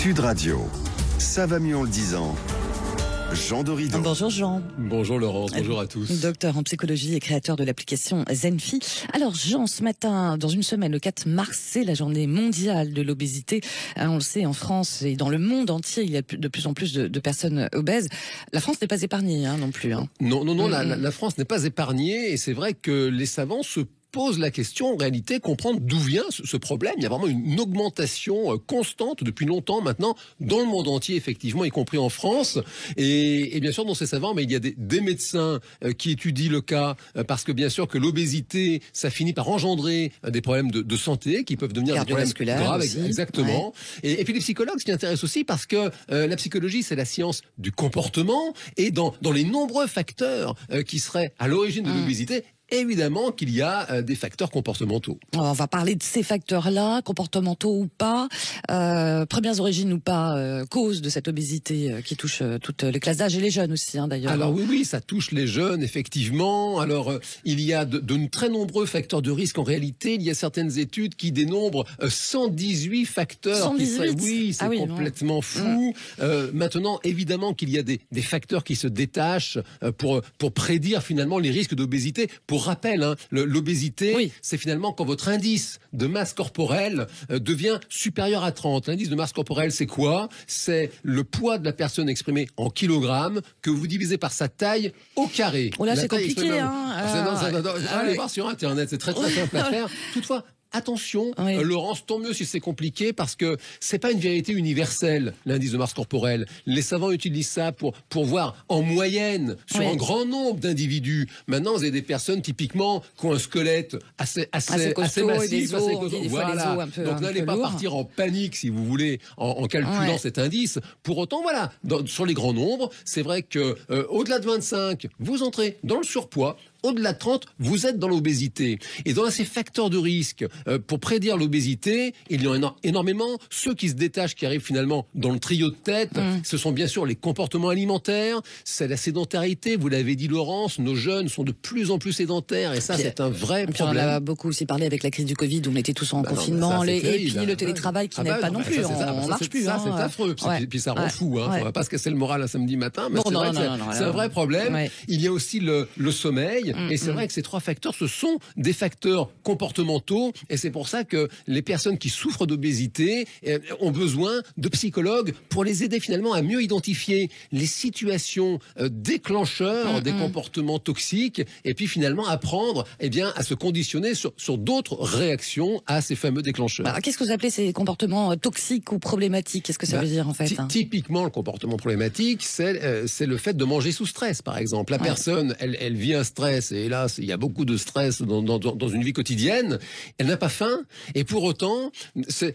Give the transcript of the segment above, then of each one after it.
Sud Radio, ça va mieux en le disant. Jean Dorido. Bonjour Jean. Bonjour Laurence, bonjour à tous. Docteur en psychologie et créateur de l'application Zenfi. Alors Jean, ce matin, dans une semaine, le 4 mars, c'est la journée mondiale de l'obésité. On le sait, en France et dans le monde entier, il y a de plus en plus de personnes obèses. La France n'est pas épargnée non plus. Non, la France n'est pas épargnée et c'est vrai que les savants se pose la question, en réalité, comprendre d'où vient ce problème. Il y a vraiment une augmentation constante depuis longtemps maintenant dans le monde entier, effectivement, y compris en France. Et bien sûr, dans ces savants, mais il y a des médecins qui étudient le cas parce que bien sûr que l'obésité, ça finit par engendrer des problèmes de santé qui peuvent devenir des problèmes graves. Aussi. Exactement. Ouais. Et puis les psychologues s'y intéressent aussi parce que la psychologie, c'est la science du comportement et dans les nombreux facteurs qui seraient à l'origine de l'obésité, évidemment qu'il y a des facteurs comportementaux. On va parler de ces facteurs-là, comportementaux ou pas, premières origines ou pas, causes de cette obésité qui touche toutes les classes d'âge et les jeunes aussi, d'ailleurs. Alors oui, ça touche les jeunes, effectivement. Alors il y a de très nombreux facteurs de risque. En réalité, il y a certaines études qui dénombrent 118 facteurs. 118 Oui, c'est complètement fou. Maintenant, évidemment qu'il y a des facteurs qui se détachent pour prédire finalement les risques d'obésité. Pour rappel, l'obésité, c'est finalement quand votre indice de masse corporelle devient supérieur à 30. L'indice de masse corporelle, c'est quoi? C'est le poids de la personne exprimé en kilogrammes que vous divisez par sa taille au carré. Oh là, c'est compliqué. Allez voir sur Internet, c'est très simple à faire. Toutefois, attention, Laurence, tant mieux si c'est compliqué parce que c'est pas une vérité universelle, l'indice de masse corporelle. Les savants utilisent ça pour voir en moyenne sur un grand nombre d'individus. Maintenant, vous avez des personnes typiquement qui ont un squelette assez massif, assez costaud. Voilà. Donc n'allez pas partir en panique si vous voulez en calculant cet indice. Pour autant, voilà, sur les grands nombres, c'est vrai que au-delà de 25, vous entrez dans le surpoids. Au-delà de 30, vous êtes dans l'obésité. Et dans ces facteurs de risque, pour prédire l'obésité, il y en a énormément. Ceux qui se détachent, qui arrivent finalement dans le trio de tête, ce sont bien sûr les comportements alimentaires, c'est la sédentarité. Vous l'avez dit, Laurence, nos jeunes sont de plus en plus sédentaires et ça, c'est un vrai problème. On a beaucoup aussi parlé avec la crise du Covid où on était tous en confinement. Et puis le télétravail qui n'aide pas non plus. On marche plus. Ça, c'est affreux. Puis ça rend fou. On va pas se casser le moral un samedi matin, mais c'est un vrai problème. Il y a aussi le sommeil. Et c'est vrai que ces trois facteurs, ce sont des facteurs comportementaux et c'est pour ça que les personnes qui souffrent d'obésité ont besoin de psychologues pour les aider finalement à mieux identifier les situations déclencheurs des comportements toxiques et puis finalement apprendre à se conditionner sur d'autres réactions à ces fameux déclencheurs. Qu'est-ce que vous appelez ces comportements toxiques ou problématiques? Qu'est-ce que ça veut dire en fait? Typiquement, le comportement problématique, c'est le fait de manger sous stress, par exemple. La personne, elle vit un stress et là, il y a beaucoup de stress dans une vie quotidienne. Elle n'a pas faim et pour autant,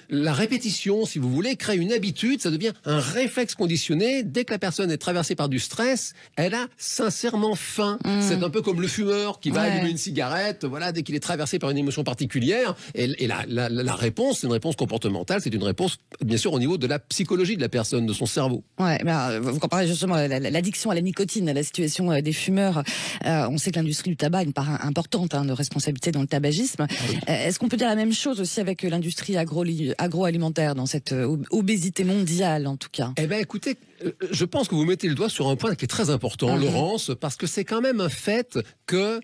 la répétition, si vous voulez, crée une habitude. Ça devient un réflexe conditionné. Dès que la personne est traversée par du stress, elle a sincèrement faim. C'est un peu comme le fumeur qui va allumer une cigarette. Voilà, dès qu'il est traversé par une émotion particulière. Et la réponse, c'est une réponse comportementale. C'est une réponse, bien sûr, au niveau de la psychologie de la personne, de son cerveau. Vous comparez justement l'addiction à la nicotine, à la situation des fumeurs. On sait que l'industrie du tabac a une part importante de responsabilité dans le tabagisme. Est-ce qu'on peut dire la même chose aussi avec l'industrie agroalimentaire dans cette obésité mondiale en tout cas? Écoutez, je pense que vous mettez le doigt sur un point qui est très important, Laurence, parce que c'est quand même un fait que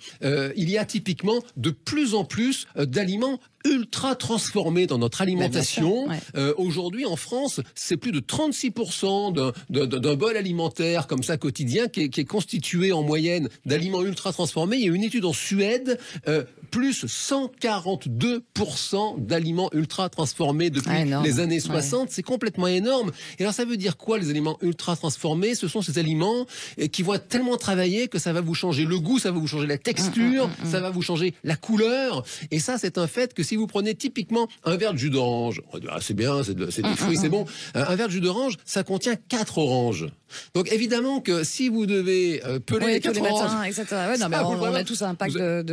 il y a typiquement de plus en plus d'aliments ultra transformés dans notre alimentation. Aujourd'hui, en France, c'est plus de 36% d'un bol alimentaire comme ça quotidien qui est constitué en moyenne d'aliments ultra transformés. Il y a une étude en Suède, plus 142% d'aliments ultra transformés depuis les années 60. C'est complètement énorme. Et alors, ça veut dire quoi, les aliments ultra transformés? Ce sont ces aliments qui vont être tellement travaillés que ça va vous changer le goût, ça va vous changer la texture, ça va vous changer la couleur. Et ça, c'est un fait que si vous prenez typiquement un verre de jus d'orange, c'est bien, c'est des fruits, c'est bon. Un verre de jus d'orange, ça contient 4 oranges. Donc évidemment que si vous devez peler les 4 oranges, matins, etc. Ouais, non, mais on a tous un pack de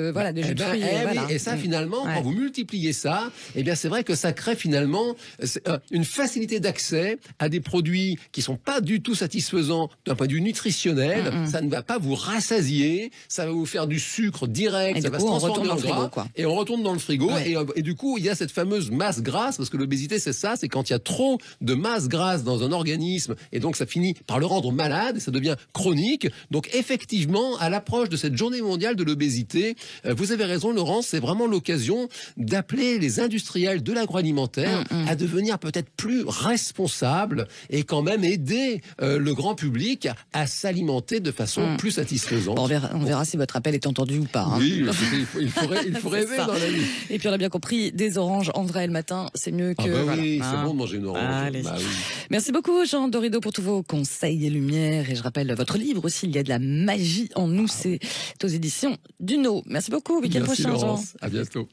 jus de fruits. Et ça finalement, quand vous multipliez ça, eh bien c'est vrai que ça crée finalement une facilité d'accès à des produits qui sont pas du tout satisfaisants d'un point de vue nutritionnel. Ça ne va pas vous rassasier, ça va vous faire du sucre direct, et ça du va coup, se transformer on en retourne gras, quoi. Et on retourne dans le frigo. Ouais. Et du coup, il y a cette fameuse masse grasse, parce que l'obésité c'est ça, c'est quand il y a trop de masse grasse dans un organisme, et donc ça finit par le rendre malade, et ça devient chronique. Donc effectivement, à l'approche de cette journée mondiale de l'obésité, vous avez raison Laurence, c'est vraiment l'occasion d'appeler les industriels de l'agroalimentaire à devenir peut-être plus responsables et quand même aider le grand public à s'alimenter de façon plus satisfaisante. Bon, on verra si votre appel est entendu ou pas. Hein. Oui, il faut rêver dans la vie. Et puis on a bien compris, des oranges en vrai le matin, c'est mieux que... Oui, c'est bon de manger une orange. Oui. Merci beaucoup Jean Dorido pour tous vos conseils et lumières. Et je rappelle votre livre aussi, Il y a de la magie en nous, c'est aux éditions Duno. Merci beaucoup, week-end prochain Jean. À bientôt.